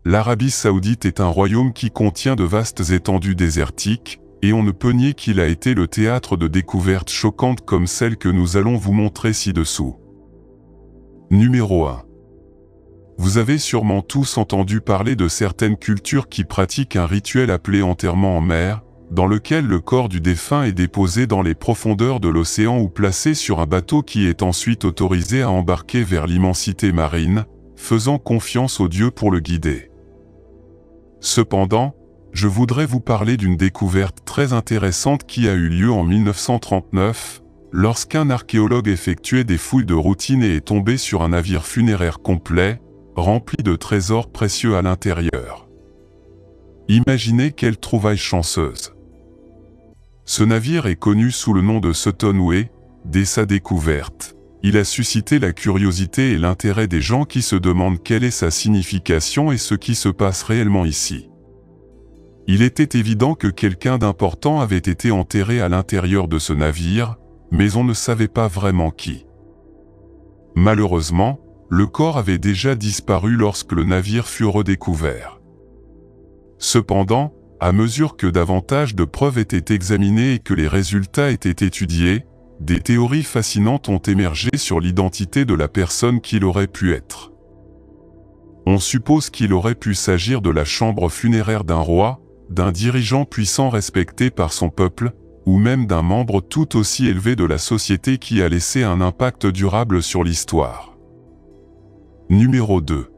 l'Arabie Saoudite est un royaume qui contient de vastes étendues désertiques, et on ne peut nier qu'il a été le théâtre de découvertes choquantes comme celles que nous allons vous montrer ci-dessous. Numéro 1. Vous avez sûrement tous entendu parler de certaines cultures qui pratiquent un rituel appelé enterrement en mer, dans lequel le corps du défunt est déposé dans les profondeurs de l'océan ou placé sur un bateau qui est ensuite autorisé à embarquer vers l'immensité marine, faisant confiance aux dieux pour le guider. Cependant, je voudrais vous parler d'une découverte très intéressante qui a eu lieu en 1939, lorsqu'un archéologue effectuait des fouilles de routine et est tombé sur un navire funéraire complet, rempli de trésors précieux à l'intérieur. Imaginez quelle trouvaille chanceuse. Ce navire est connu sous le nom de Suttonway. Dès sa découverte, il a suscité la curiosité et l'intérêt des gens qui se demandent quelle est sa signification et ce qui se passe réellement ici. Il était évident que quelqu'un d'important avait été enterré à l'intérieur de ce navire, mais on ne savait pas vraiment qui. Malheureusement, le corps avait déjà disparu lorsque le navire fut redécouvert. Cependant, à mesure que davantage de preuves étaient examinées et que les résultats étaient étudiés, des théories fascinantes ont émergé sur l'identité de la personne qu'il aurait pu être. On suppose qu'il aurait pu s'agir de la chambre funéraire d'un roi, d'un dirigeant puissant respecté par son peuple, ou même d'un membre tout aussi élevé de la société qui a laissé un impact durable sur l'histoire. Numéro 2.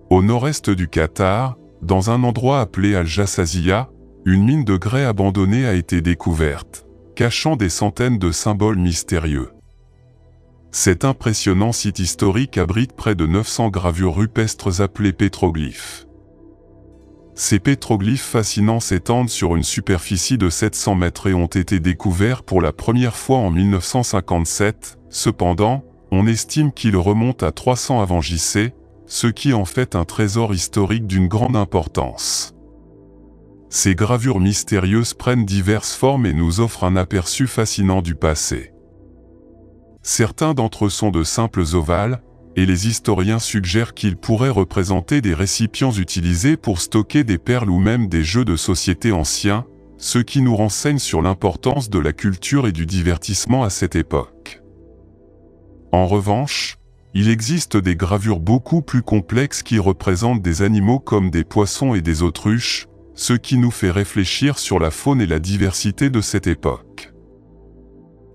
Au nord-est du Qatar, dans un endroit appelé Al-Jassasiyah, une mine de grès abandonnée a été découverte, cachant des centaines de symboles mystérieux. Cet impressionnant site historique abrite près de 900 gravures rupestres appelées pétroglyphes. Ces pétroglyphes fascinants s'étendent sur une superficie de 700 mètres et ont été découverts pour la première fois en 1957. Cependant, on estime qu'ils remontent à 300 avant JC, ce qui en fait un trésor historique d'une grande importance. Ces gravures mystérieuses prennent diverses formes et nous offrent un aperçu fascinant du passé. Certains d'entre eux sont de simples ovales, et les historiens suggèrent qu'ils pourraient représenter des récipients utilisés pour stocker des perles ou même des jeux de société anciens, ce qui nous renseigne sur l'importance de la culture et du divertissement à cette époque. En revanche, il existe des gravures beaucoup plus complexes qui représentent des animaux comme des poissons et des autruches, ce qui nous fait réfléchir sur la faune et la diversité de cette époque.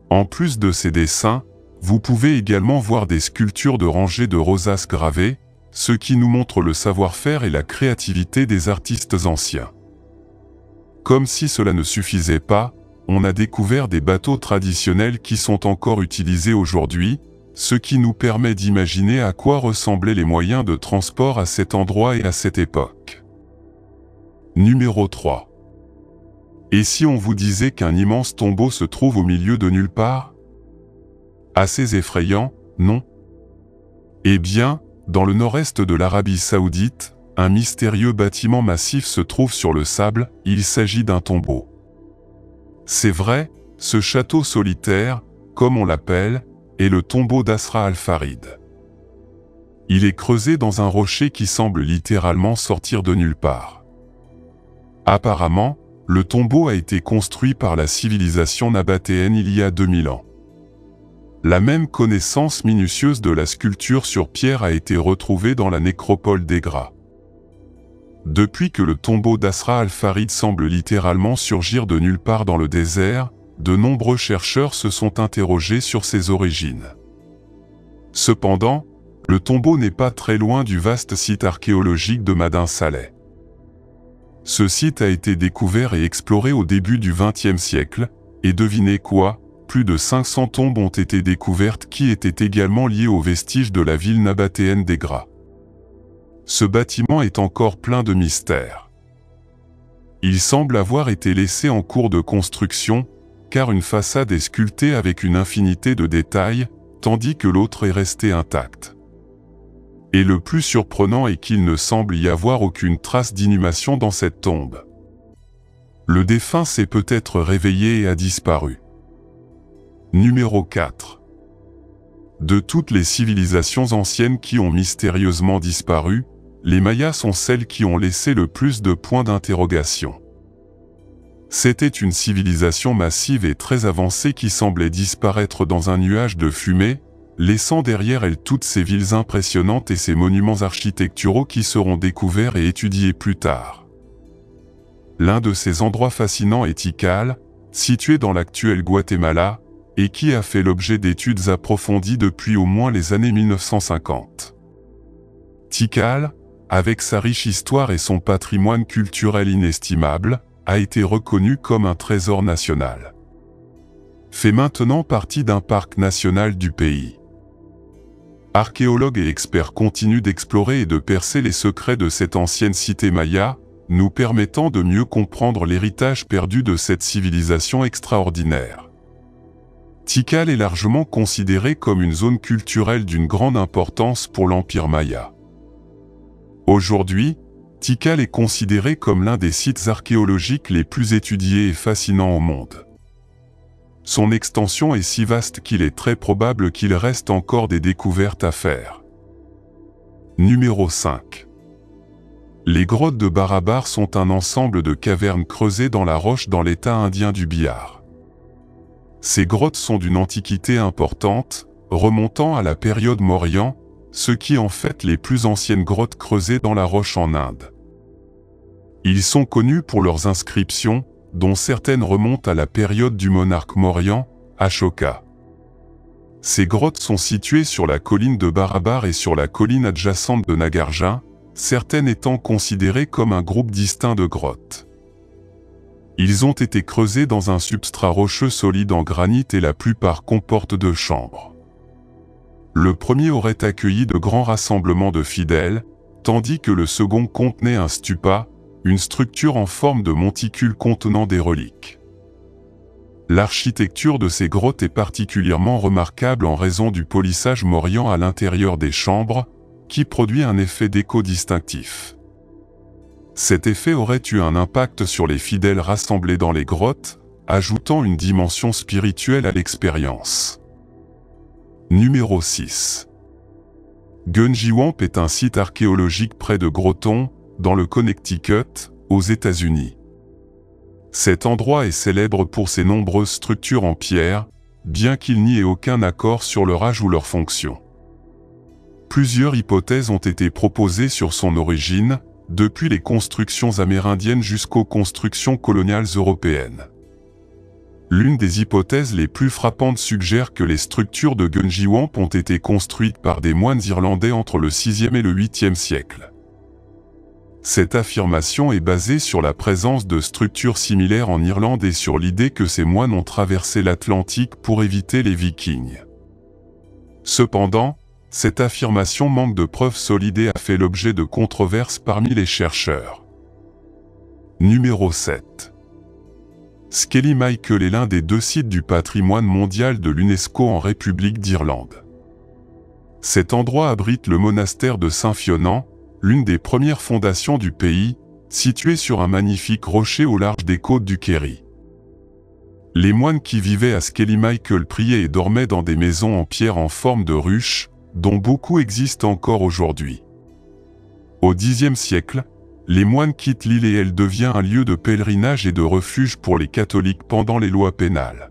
En plus de ces dessins, vous pouvez également voir des sculptures de rangées de rosaces gravées, ce qui nous montre le savoir-faire et la créativité des artistes anciens. Comme si cela ne suffisait pas, on a découvert des bateaux traditionnels qui sont encore utilisés aujourd'hui, ce qui nous permet d'imaginer à quoi ressemblaient les moyens de transport à cet endroit et à cette époque. Numéro 3. Et si on vous disait qu'un immense tombeau se trouve au milieu de nulle part ? Assez effrayant, non? Eh bien, dans le nord-est de l'Arabie Saoudite, un mystérieux bâtiment massif se trouve sur le sable, il s'agit d'un tombeau. C'est vrai, ce château solitaire, comme on l'appelle, est le tombeau d'Asra al-Farid. Il est creusé dans un rocher qui semble littéralement sortir de nulle part. Apparemment, le tombeau a été construit par la civilisation nabatéenne il y a 2000 ans. La même connaissance minutieuse de la sculpture sur pierre a été retrouvée dans la nécropole d'Egra. Depuis que le tombeau d'Asra al-Farid semble littéralement surgir de nulle part dans le désert, de nombreux chercheurs se sont interrogés sur ses origines. Cependant, le tombeau n'est pas très loin du vaste site archéologique de Madin Saleh. Ce site a été découvert et exploré au début du XXe siècle, et devinez quoi ? Plus de 500 tombes ont été découvertes qui étaient également liées aux vestiges de la ville nabatéenne d'Egra. Ce bâtiment est encore plein de mystères. Il semble avoir été laissé en cours de construction, car une façade est sculptée avec une infinité de détails, tandis que l'autre est restée intacte. Et le plus surprenant est qu'il ne semble y avoir aucune trace d'inhumation dans cette tombe. Le défunt s'est peut-être réveillé et a disparu. Numéro 4. De toutes les civilisations anciennes qui ont mystérieusement disparu, les Mayas sont celles qui ont laissé le plus de points d'interrogation. C'était une civilisation massive et très avancée qui semblait disparaître dans un nuage de fumée, laissant derrière elle toutes ces villes impressionnantes et ces monuments architecturaux qui seront découverts et étudiés plus tard. L'un de ces endroits fascinants est Tikal, situé dans l'actuel Guatemala, et qui a fait l'objet d'études approfondies depuis au moins les années 1950. Tikal, avec sa riche histoire et son patrimoine culturel inestimable, a été reconnu comme un trésor national. Fait maintenant partie d'un parc national du pays. Archéologues et experts continuent d'explorer et de percer les secrets de cette ancienne cité maya, nous permettant de mieux comprendre l'héritage perdu de cette civilisation extraordinaire. Tikal est largement considérée comme une zone culturelle d'une grande importance pour l'Empire maya. Aujourd'hui, Tikal est considéré comme l'un des sites archéologiques les plus étudiés et fascinants au monde. Son extension est si vaste qu'il est très probable qu'il reste encore des découvertes à faire. Numéro 5. Les grottes de Barabar sont un ensemble de cavernes creusées dans la roche dans l'état indien du Bihar. Ces grottes sont d'une antiquité importante, remontant à la période Mauryan, ce qui en fait les plus anciennes grottes creusées dans la roche en Inde. Ils sont connus pour leurs inscriptions, dont certaines remontent à la période du monarque Mauryan, Ashoka. Ces grottes sont situées sur la colline de Barabar et sur la colline adjacente de Nagarjun, certaines étant considérées comme un groupe distinct de grottes. Ils ont été creusés dans un substrat rocheux solide en granit et la plupart comportent 2 chambres. Le premier aurait accueilli de grands rassemblements de fidèles, tandis que le second contenait un stupa, une structure en forme de monticule contenant des reliques. L'architecture de ces grottes est particulièrement remarquable en raison du polissage mauryan à l'intérieur des chambres, qui produit un effet d'écho distinctif. Cet effet aurait eu un impact sur les fidèles rassemblés dans les grottes, ajoutant une dimension spirituelle à l'expérience. Numéro 6. Gunjiwamp est un site archéologique près de Groton, dans le Connecticut, aux États-Unis. Cet endroit est célèbre pour ses nombreuses structures en pierre, bien qu'il n'y ait aucun accord sur leur âge ou leur fonction. Plusieurs hypothèses ont été proposées sur son origine, depuis les constructions amérindiennes jusqu'aux constructions coloniales européennes. L'une des hypothèses les plus frappantes suggère que les structures de Gunjiwamp ont été construites par des moines irlandais entre le 6e et le 8e siècle. Cette affirmation est basée sur la présence de structures similaires en Irlande et sur l'idée que ces moines ont traversé l'Atlantique pour éviter les Vikings. Cependant, cette affirmation manque de preuves solides et a fait l'objet de controverses parmi les chercheurs. Numéro 7. Skelly Michael est l'un des 2 sites du patrimoine mondial de l'UNESCO en République d'Irlande. Cet endroit abrite le monastère de Saint-Fionnan, l'une des premières fondations du pays, situé sur un magnifique rocher au large des côtes du Kerry. Les moines qui vivaient à Skelly Michael priaient et dormaient dans des maisons en pierre en forme de ruche, dont beaucoup existent encore aujourd'hui. Au Xe siècle, les moines quittent l'île et elle devient un lieu de pèlerinage et de refuge pour les catholiques pendant les lois pénales.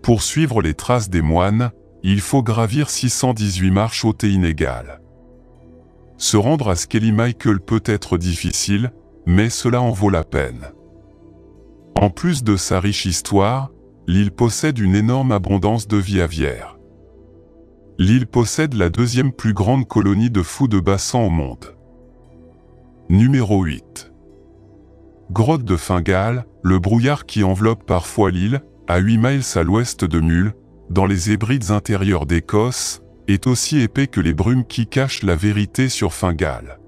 Pour suivre les traces des moines, il faut gravir 618 marches hautes et inégales. Se rendre à Skelly Michael peut être difficile, mais cela en vaut la peine. En plus de sa riche histoire, l'île possède une énorme abondance de vie aviaire. L'île possède la 2e plus grande colonie de fous de bassin au monde. Numéro 8. Grotte de Fingal, le brouillard qui enveloppe parfois l'île, à 8 miles à l'ouest de Mull, dans les Hébrides intérieures d'Écosse, est aussi épais que les brumes qui cachent la vérité sur Fingal.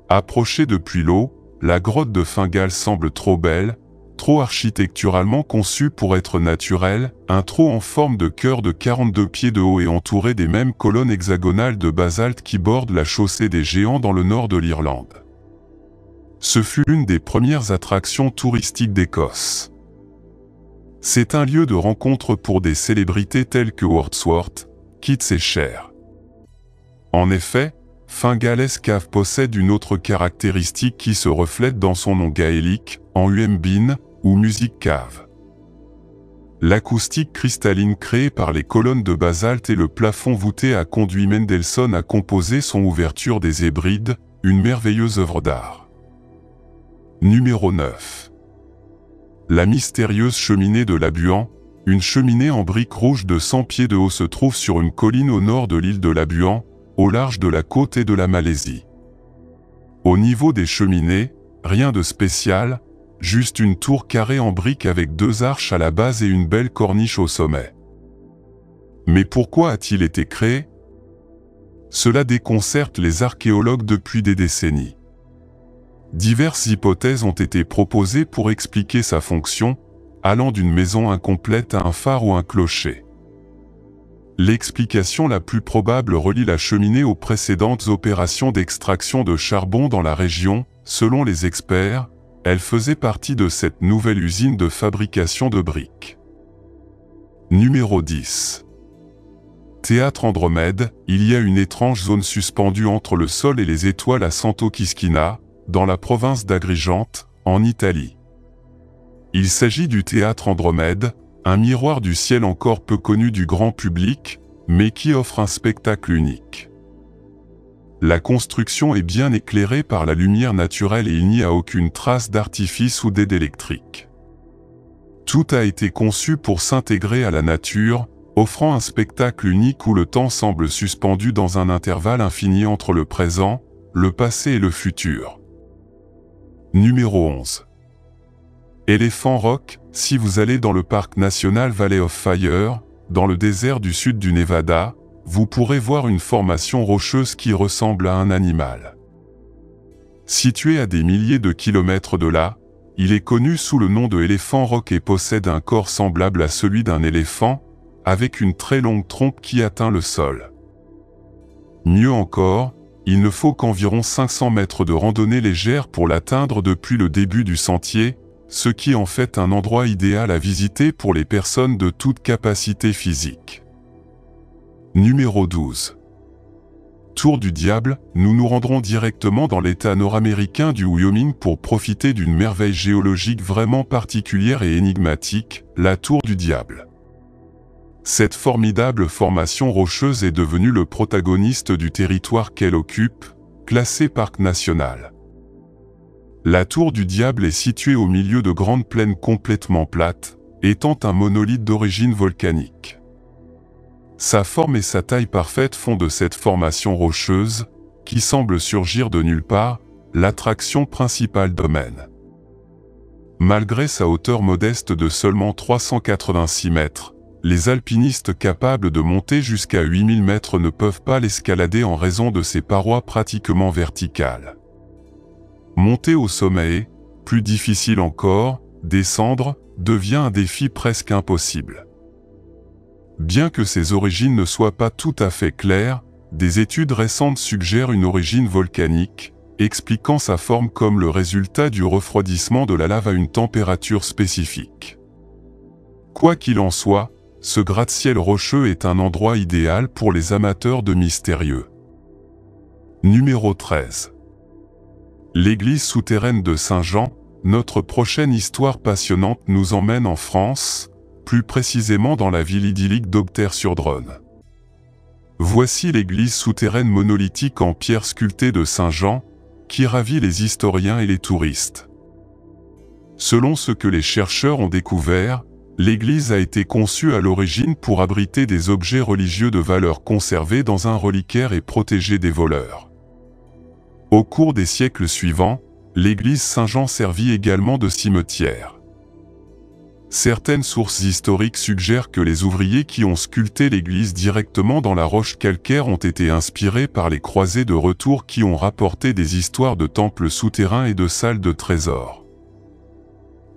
Approchée depuis l'eau, la grotte de Fingal semble trop belle, trop architecturalement conçue pour être naturelle, un trou en forme de cœur de 42 pieds de haut et entouré des mêmes colonnes hexagonales de basalte qui bordent la chaussée des Géants dans le nord de l'Irlande. Ce fut l'une des premières attractions touristiques d'Écosse. C'est un lieu de rencontre pour des célébrités telles que Wordsworth, Keats et Cher. En effet, Fingales Cave possède une autre caractéristique qui se reflète dans son nom gaélique, en Uembin, ou Music Cave. L'acoustique cristalline créée par les colonnes de basalte et le plafond voûté a conduit Mendelssohn à composer son Ouverture des Hébrides, une merveilleuse œuvre d'art. Numéro 9. La mystérieuse cheminée de Labuan. Une cheminée en briques rouges de 100 pieds de haut se trouve sur une colline au nord de l'île de Labuan, au large de la côte et de la Malaisie. Au niveau des cheminées, rien de spécial, juste une tour carrée en briques avec 2 arches à la base et une belle corniche au sommet. Mais pourquoi a-t-il été créé? Cela déconcerte les archéologues depuis des décennies. Diverses hypothèses ont été proposées pour expliquer sa fonction, allant d'une maison incomplète à un phare ou un clocher. L'explication la plus probable relie la cheminée aux précédentes opérations d'extraction de charbon dans la région. Selon les experts, elle faisait partie de cette nouvelle usine de fabrication de briques. Numéro 10. Théâtre Andromède. Il y a une étrange zone suspendue entre le sol et les étoiles à Santo Kiskina, dans la province d'Agrigente, en Italie. Il s'agit du théâtre Andromède, un miroir du ciel encore peu connu du grand public, mais qui offre un spectacle unique. La construction est bien éclairée par la lumière naturelle et il n'y a aucune trace d'artifice ou d'aide électrique. Tout a été conçu pour s'intégrer à la nature, offrant un spectacle unique où le temps semble suspendu dans un intervalle infini entre le présent, le passé et le futur. Numéro 11. Elephant Rock. Si vous allez dans le parc national Valley of Fire, dans le désert du sud du Nevada, vous pourrez voir une formation rocheuse qui ressemble à un animal. Situé à des milliers de kilomètres de là, il est connu sous le nom de Elephant Rock et possède un corps semblable à celui d'un éléphant, avec une très longue trompe qui atteint le sol. Mieux encore, il ne faut qu'environ 500 mètres de randonnée légère pour l'atteindre depuis le début du sentier, ce qui en fait un endroit idéal à visiter pour les personnes de toute capacité physique. Numéro 12. Tour du Diable. Nous nous rendrons directement dans l'État nord-américain du Wyoming pour profiter d'une merveille géologique vraiment particulière et énigmatique, la Tour du Diable. Cette formidable formation rocheuse est devenue le protagoniste du territoire qu'elle occupe, classé parc national. La Tour du Diable est située au milieu de grandes plaines complètement plates, étant un monolithe d'origine volcanique. Sa forme et sa taille parfaite font de cette formation rocheuse, qui semble surgir de nulle part, l'attraction principale domaine. Malgré sa hauteur modeste de seulement 386 mètres, les alpinistes capables de monter jusqu'à 8000 mètres ne peuvent pas l'escalader en raison de ses parois pratiquement verticales. Monter au sommet est, plus difficile encore, descendre devient un défi presque impossible. Bien que ses origines ne soient pas tout à fait claires, des études récentes suggèrent une origine volcanique, expliquant sa forme comme le résultat du refroidissement de la lave à une température spécifique. Quoi qu'il en soit, ce gratte-ciel rocheux est un endroit idéal pour les amateurs de mystérieux. Numéro 13. L'église souterraine de Saint-Jean. Notre prochaine histoire passionnante nous emmène en France, plus précisément dans la ville idyllique d'Aubeterre-sur-Dronne. Voici l'église souterraine monolithique en pierre sculptée de Saint-Jean, qui ravit les historiens et les touristes. Selon ce que les chercheurs ont découvert, l'église a été conçue à l'origine pour abriter des objets religieux de valeur conservés dans un reliquaire et protégés des voleurs. Au cours des siècles suivants, l'église Saint-Jean servit également de cimetière. Certaines sources historiques suggèrent que les ouvriers qui ont sculpté l'église directement dans la roche calcaire ont été inspirés par les croisés de retour qui ont rapporté des histoires de temples souterrains et de salles de trésors.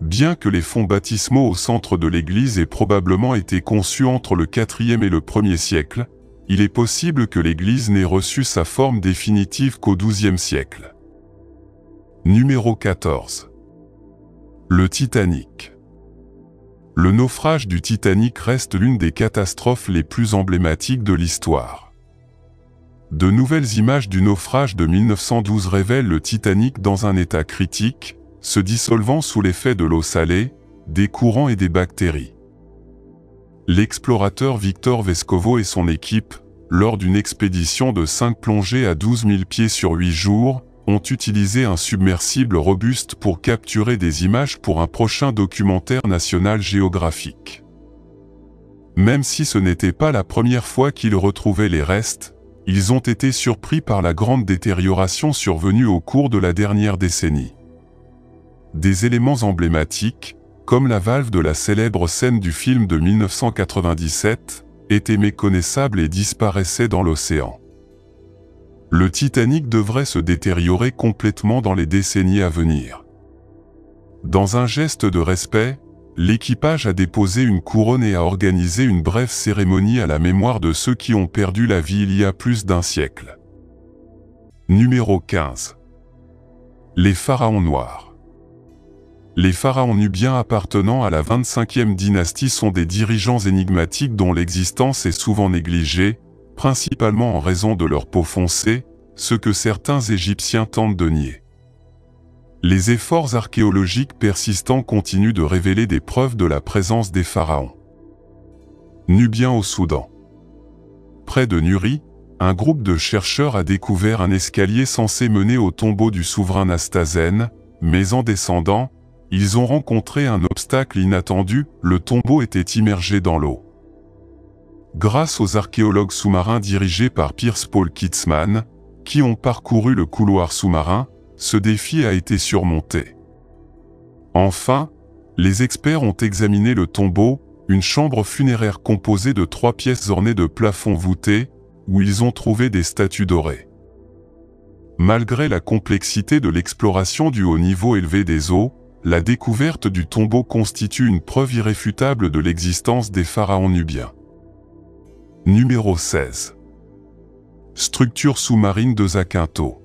Bien que les fonds baptismaux au centre de l'église aient probablement été conçus entre le IVe et le Ier siècle, il est possible que l'église n'ait reçu sa forme définitive qu'au XIIe siècle. Numéro 14. Le Titanic. Le naufrage du Titanic reste l'une des catastrophes les plus emblématiques de l'histoire. De nouvelles images du naufrage de 1912 révèlent le Titanic dans un état critique, se dissolvant sous l'effet de l'eau salée, des courants et des bactéries. L'explorateur Victor Vescovo et son équipe, lors d'une expédition de 5 plongées à 12 000 pieds sur 8 jours, ont utilisé un submersible robuste pour capturer des images pour un prochain documentaire national géographique. Même si ce n'était pas la première fois qu'ils retrouvaient les restes, ils ont été surpris par la grande détérioration survenue au cours de la dernière décennie. Des éléments emblématiques, comme la valve de la célèbre scène du film de 1997, étaient méconnaissables et disparaissaient dans l'océan. Le Titanic devrait se détériorer complètement dans les décennies à venir. Dans un geste de respect, l'équipage a déposé une couronne et a organisé une brève cérémonie à la mémoire de ceux qui ont perdu la vie il y a plus d'un siècle. Numéro 15. Les pharaons noirs. Les pharaons nubiens appartenant à la 25e dynastie sont des dirigeants énigmatiques dont l'existence est souvent négligée, principalement en raison de leur peau foncée, ce que certains Égyptiens tentent de nier. Les efforts archéologiques persistants continuent de révéler des preuves de la présence des pharaons. Nubiens au Soudan. Près de Nuri, un groupe de chercheurs a découvert un escalier censé mener au tombeau du souverain Nastazène, mais en descendant, ils ont rencontré un obstacle inattendu, le tombeau était immergé dans l'eau. Grâce aux archéologues sous-marins dirigés par Piers Paul Kitzman, qui ont parcouru le couloir sous-marin, ce défi a été surmonté. Enfin, les experts ont examiné le tombeau, une chambre funéraire composée de 3 pièces ornées de plafonds voûtés, où ils ont trouvé des statues dorées. Malgré la complexité de l'exploration du haut niveau élevé des eaux, la découverte du tombeau constitue une preuve irréfutable de l'existence des pharaons nubiens. Numéro 16. Structure sous-marine de Zakynthos.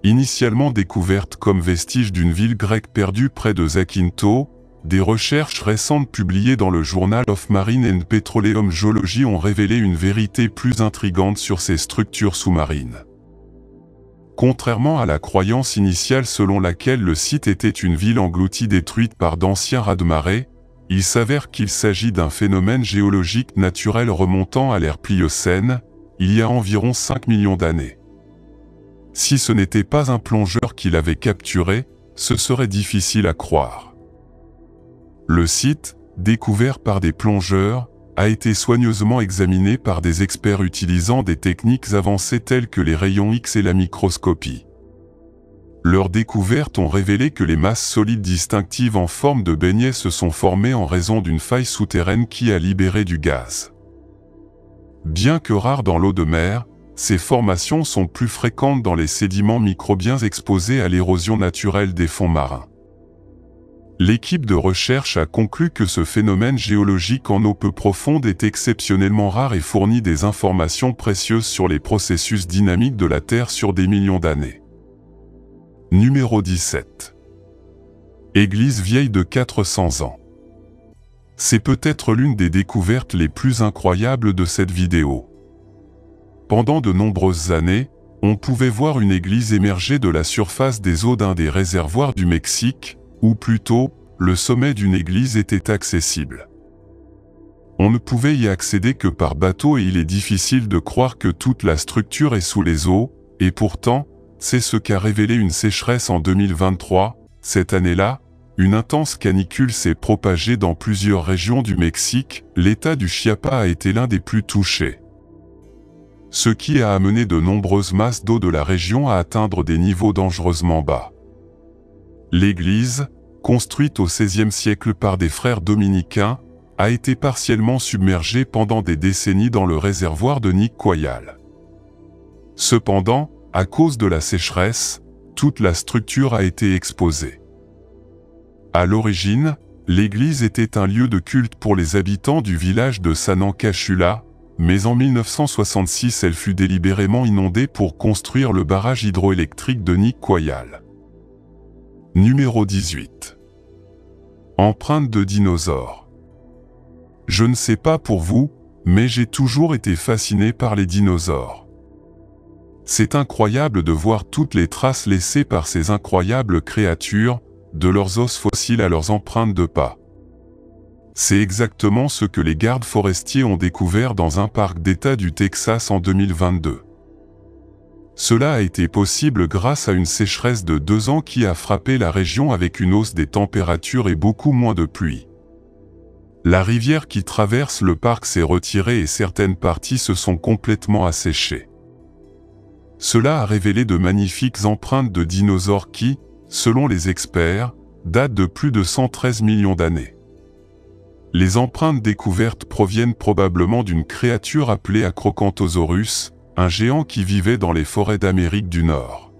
Initialement découverte comme vestige d'une ville grecque perdue près de Zakynthos, des recherches récentes publiées dans le Journal of Marine and Petroleum Geology ont révélé une vérité plus intrigante sur ces structures sous-marines. Contrairement à la croyance initiale selon laquelle le site était une ville engloutie détruite par d'anciens raz-de-marée, il s'avère qu'il s'agit d'un phénomène géologique naturel remontant à l'ère Pliocène, il y a environ 5 millions d'années. Si ce n'était pas un plongeur qui l'avait capturé, ce serait difficile à croire. Le site, découvert par des plongeurs, a été soigneusement examiné par des experts utilisant des techniques avancées telles que les rayons X et la microscopie. Leurs découvertes ont révélé que les masses solides distinctives en forme de beignets se sont formées en raison d'une faille souterraine qui a libéré du gaz. Bien que rares dans l'eau de mer, ces formations sont plus fréquentes dans les sédiments microbiens exposés à l'érosion naturelle des fonds marins. L'équipe de recherche a conclu que ce phénomène géologique en eau peu profonde est exceptionnellement rare et fournit des informations précieuses sur les processus dynamiques de la Terre sur des millions d'années. Numéro 17. Église vieille de 400 ans. C'est peut-être l'une des découvertes les plus incroyables de cette vidéo. Pendant de nombreuses années, on pouvait voir une église émerger de la surface des eaux d'un des réservoirs du Mexique, ou plutôt, le sommet d'une église était accessible. On ne pouvait y accéder que par bateau et il est difficile de croire que toute la structure est sous les eaux, et pourtant, c'est ce qu'a révélé une sécheresse en 2023. Cette année-là, une intense canicule s'est propagée dans plusieurs régions du Mexique, l'État du Chiapas a été l'un des plus touchés. Ce qui a amené de nombreuses masses d'eau de la région à atteindre des niveaux dangereusement bas. L'église, construite au XVIe siècle par des frères dominicains, a été partiellement submergée pendant des décennies dans le réservoir de Nicoyal. Cependant, à cause de la sécheresse, toute la structure a été exposée. À l'origine, l'église était un lieu de culte pour les habitants du village de Sanankachula, mais en 1966 elle fut délibérément inondée pour construire le barrage hydroélectrique de Nicoyal. Numéro 18. Empreinte de dinosaures. Je ne sais pas pour vous, mais j'ai toujours été fasciné par les dinosaures. C'est incroyable de voir toutes les traces laissées par ces incroyables créatures, de leurs os fossiles à leurs empreintes de pas. C'est exactement ce que les gardes forestiers ont découvert dans un parc d'État du Texas en 2022. Cela a été possible grâce à une sécheresse de 2 ans qui a frappé la région avec une hausse des températures et beaucoup moins de pluie. La rivière qui traverse le parc s'est retirée et certaines parties se sont complètement asséchées. Cela a révélé de magnifiques empreintes de dinosaures qui, selon les experts, datent de plus de 113 millions d'années. Les empreintes découvertes proviennent probablement d'une créature appelée Acrocanthosaurus, un géant qui vivait dans les forêts d'Amérique du Nord.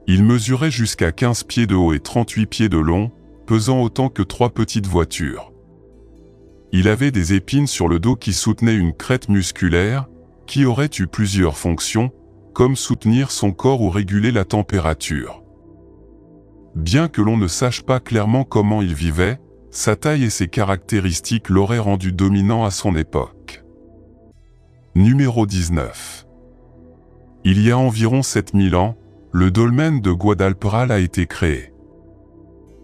Il mesurait jusqu'à 15 pieds de haut et 38 pieds de long, pesant autant que 3 petites voitures. Il avait des épines sur le dos qui soutenaient une crête musculaire, qui aurait eu plusieurs fonctions, comme soutenir son corps ou réguler la température. Bien que l'on ne sache pas clairement comment il vivait, sa taille et ses caractéristiques l'auraient rendu dominant à son époque. Numéro 19. Il y a environ 7000 ans, le dolmen de Guadalperal a été créé.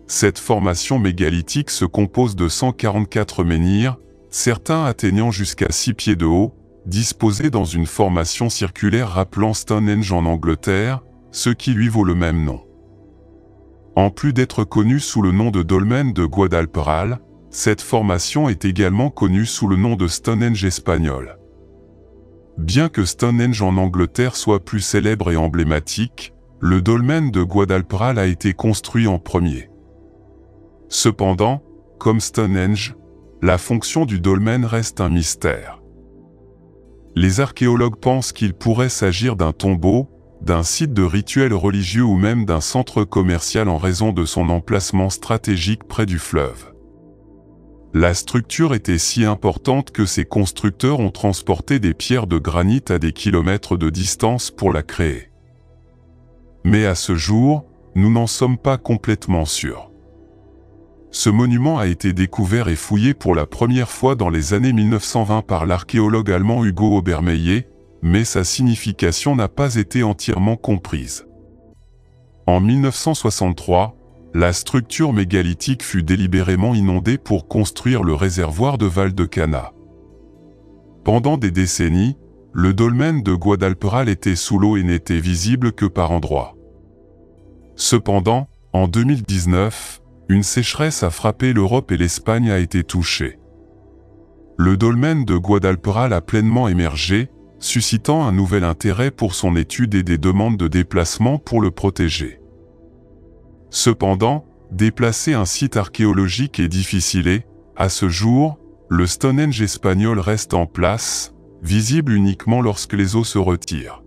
Cette formation mégalithique se compose de 144 menhirs, certains atteignant jusqu'à 6 pieds de haut, disposés dans une formation circulaire rappelant Stonehenge en Angleterre, ce qui lui vaut le même nom. En plus d'être connue sous le nom de dolmen de Guadalperal, cette formation est également connue sous le nom de Stonehenge espagnol. Bien que Stonehenge en Angleterre soit plus célèbre et emblématique, le dolmen de Guadalperal a été construit en premier. Cependant, comme Stonehenge, la fonction du dolmen reste un mystère. Les archéologues pensent qu'il pourrait s'agir d'un tombeau, d'un site de rituels religieux ou même d'un centre commercial en raison de son emplacement stratégique près du fleuve. La structure était si importante que ses constructeurs ont transporté des pierres de granit à des kilomètres de distance pour la créer. Mais à ce jour, nous n'en sommes pas complètement sûrs. Ce monument a été découvert et fouillé pour la première fois dans les années 1920 par l'archéologue allemand Hugo Obermeyer, mais sa signification n'a pas été entièrement comprise. En 1963, la structure mégalithique fut délibérément inondée pour construire le réservoir de Val-de-Cana. Pendant des décennies, le dolmen de Guadalperal était sous l'eau et n'était visible que par endroits. Cependant, en 2019, une sécheresse a frappé l'Europe et l'Espagne a été touchée. Le dolmen de Guadalperal a pleinement émergé, suscitant un nouvel intérêt pour son étude et des demandes de déplacement pour le protéger. Cependant, déplacer un site archéologique est difficile et, à ce jour, le Stonehenge espagnol reste en place, visible uniquement lorsque les eaux se retirent.